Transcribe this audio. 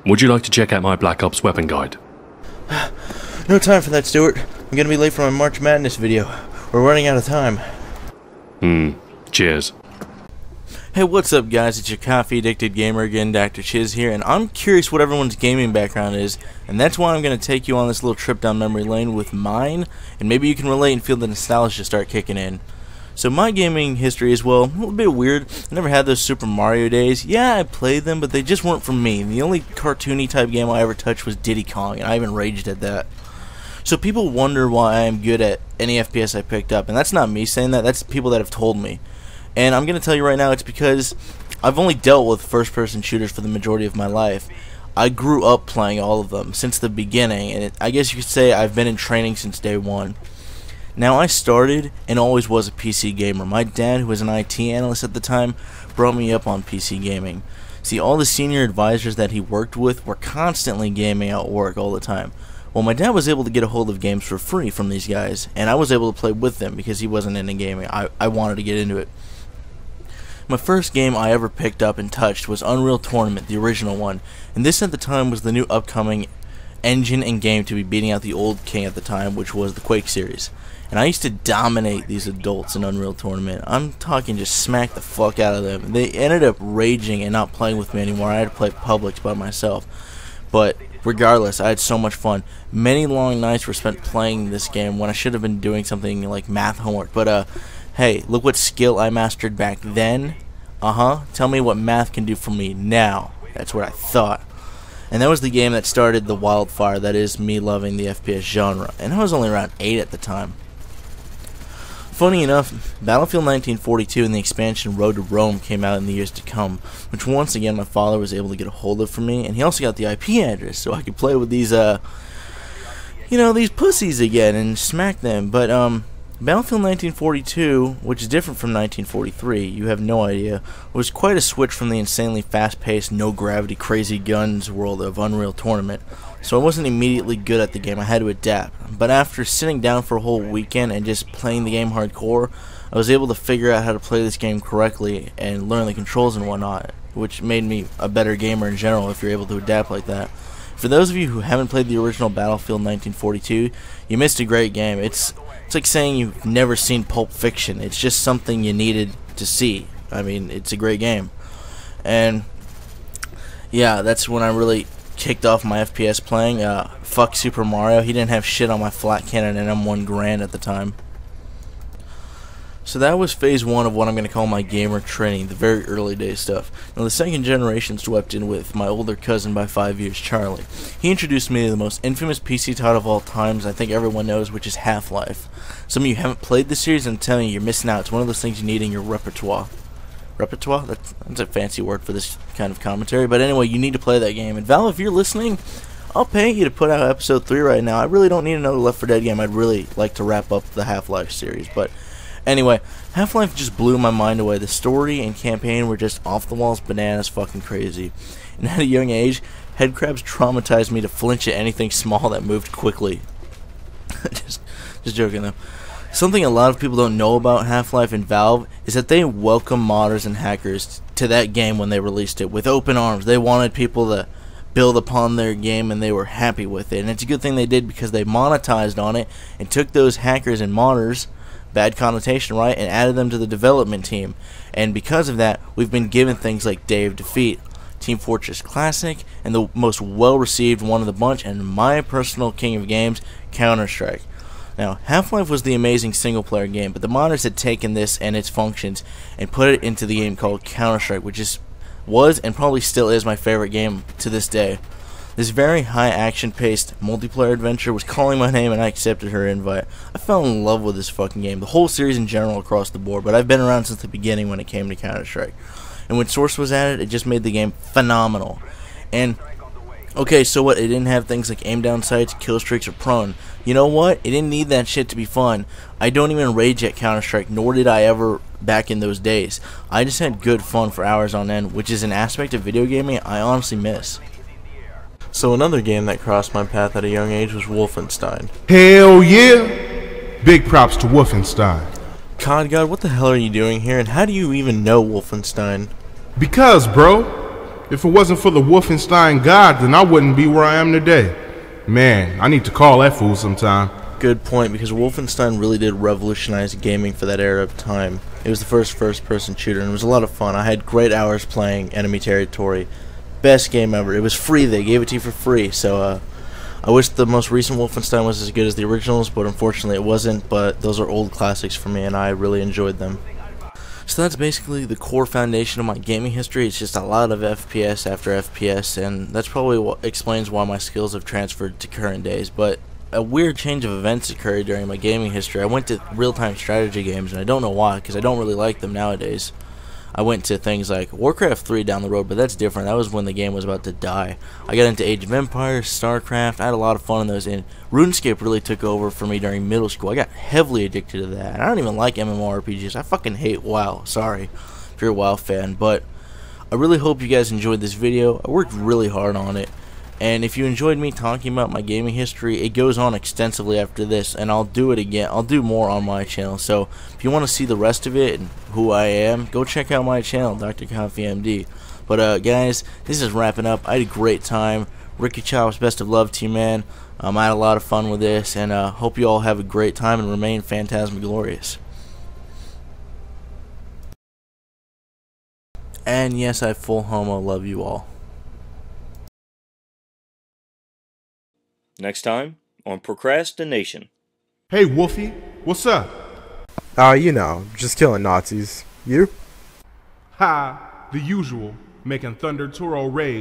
Would you like to check out my Black Ops weapon guide? No time for that, Stuart. I'm gonna be late for my March Madness video. We're running out of time. Cheers. Hey, what's up, guys? It's your coffee-addicted gamer again, DrChiz here, and I'm curious what everyone's gaming background is, and that's why I'm going to take you on this little trip down memory lane with mine, and maybe you can relate and feel the nostalgia start kicking in. So my gaming history is, well, a little bit weird. I never had those Super Mario days. Yeah, I played them, but they just weren't for me. The only cartoony type game I ever touched was Diddy Kong, and I even raged at that. So people wonder why I'm good at any FPS I picked up, and that's not me saying that, that's people that have told me. And I'm going to tell you right now, it's because I've only dealt with first-person shooters for the majority of my life. I grew up playing all of them since the beginning, and I guess you could say I've been in training since day one. Now, I started and always was a PC gamer. My dad, who was an IT analyst at the time, brought me up on PC gaming. See, all the senior advisors that he worked with were constantly gaming at work all the time. Well, my dad was able to get a hold of games for free from these guys, and I was able to play with them because he wasn't into gaming. I wanted to get into it. My first game I ever picked up and touched was Unreal Tournament, the original one, and this at the time was the new upcoming engine and game to be beating out the old king at the time, which was the Quake series. And I used to dominate these adults in Unreal Tournament. I'm talking just smack the fuck out of them. They ended up raging and not playing with me anymore. I had to play Publix by myself. But regardless, I had so much fun. Many long nights were spent playing this game when I should have been doing something like math homework. But hey, look what skill I mastered back then. Tell me what math can do for me now. That's what I thought. And that was the game that started the wildfire that is me loving the FPS genre. And I was only around 8 at the time. Funny enough, Battlefield 1942 and the expansion Road to Rome came out in the years to come, which once again my father was able to get a hold of for me, and he also got the IP address so I could play with these, these pussies again and smack them. But, Battlefield 1942, which is different from 1943, you have no idea, was quite a switch from the insanely fast-paced, no-gravity, crazy guns world of Unreal Tournament. So I wasn't immediately good at the game, I had to adapt. But after sitting down for a whole weekend and just playing the game hardcore, I was able to figure out how to play this game correctly and learn the controls and whatnot, which made me a better gamer in general if you're able to adapt like that. For those of you who haven't played the original Battlefield 1942, you missed a great game. It's like saying you've never seen Pulp Fiction. It's just something you needed to see. I mean, it's a great game. And yeah, that's when I really kicked off my FPS playing. Fuck Super Mario. He didn't have shit on my flat cannon and M1 Grand at the time. So that was phase 1 of what I'm going to call my gamer training, the very early day stuff. Now the second generation swept in with my older cousin by 5 years, Charlie. He introduced me to the most infamous PC title of all times, I think everyone knows, which is Half-Life. Some of you haven't played the series, and I'm telling you, you're missing out. It's one of those things you need in your repertoire. Repertoire? That's a fancy word for this kind of commentary. But anyway, you need to play that game. And Valve, if you're listening, I'll pay you to put out episode 3 right now. I really don't need another Left 4 Dead game. I'd really like to wrap up the Half-Life series. But anyway, Half-Life just blew my mind away. The story and campaign were just off-the-walls, bananas, fucking crazy. And at a young age, headcrabs traumatized me to flinch at anything small that moved quickly. just joking though. Something a lot of people don't know about Half-Life and Valve is that they welcome modders and hackers to that game when they released it with open arms. They wanted people to build upon their game, and they were happy with it. And it's a good thing they did, because they monetized on it and took those hackers and modders, bad connotation, right, and added them to the development team. And because of that, we've been given things like Day of Defeat, Team Fortress Classic, and the most well-received one of the bunch, and my personal king of games, Counter-Strike. Now, Half-Life was the amazing single-player game, but the modders had taken this and its functions and put it into the game called Counter-Strike, which was and probably still is my favorite game to this day. This very high action-paced multiplayer adventure was calling my name, and I accepted her invite. I fell in love with this fucking game, the whole series in general across the board, but I've been around since the beginning when it came to Counter-Strike. And when Source was added, it just made the game phenomenal. And okay, so what? It didn't have things like aim down sights, kill streaks, or prone. You know what? It didn't need that shit to be fun. I don't even rage at Counter-Strike, nor did I ever back in those days. I just had good fun for hours on end, which is an aspect of video gaming I honestly miss. So another game that crossed my path at a young age was Wolfenstein. Hell yeah! Big props to Wolfenstein. God, what the hell are you doing here, and how do you even know Wolfenstein? Because, bro, If it wasn't for the Wolfenstein God, then I wouldn't be where I am today. Man, I need to call that fool sometime. Good point, because Wolfenstein really did revolutionize gaming for that era of time. It was the first-person shooter, and it was a lot of fun. I had great hours playing Enemy Territory. Best game ever. It was free. They gave it to you for free, so I wish the most recent Wolfenstein was as good as the originals, but unfortunately it wasn't. But those are old classics for me, and I really enjoyed them. So that's basically the core foundation of my gaming history. It's just a lot of FPS after FPS, and that's probably what explains why my skills have transferred to current days. But a weird change of events occurred during my gaming history. I went to real-time strategy games, and I don't know why, because I don't really like them nowadays. I went to things like Warcraft 3 down the road, but that's different. That was when the game was about to die. I got into Age of Empires, StarCraft. I had a lot of fun in those, and RuneScape really took over for me during middle school. I got heavily addicted to that. And I don't even like MMORPGs. I fucking hate WoW. Sorry if you're a WoW fan, but I really hope you guys enjoyed this video. I worked really hard on it. And if you enjoyed me talking about my gaming history, it goes on extensively after this, and I'll do it again. I'll do more on my channel. So if you want to see the rest of it and who I am, go check out my channel, DrChiz. But guys, this is wrapping up. I had a great time. Ricky Chops, best of love to you, man. I had a lot of fun with this, and hope you all have a great time and remain phantasmaglorious. And yes, I full homo love you all. Next time on Procrastination. Hey, Wolfie, what's up? You know, just killing Nazis. You? Ha, the usual, making Thunder Toro rage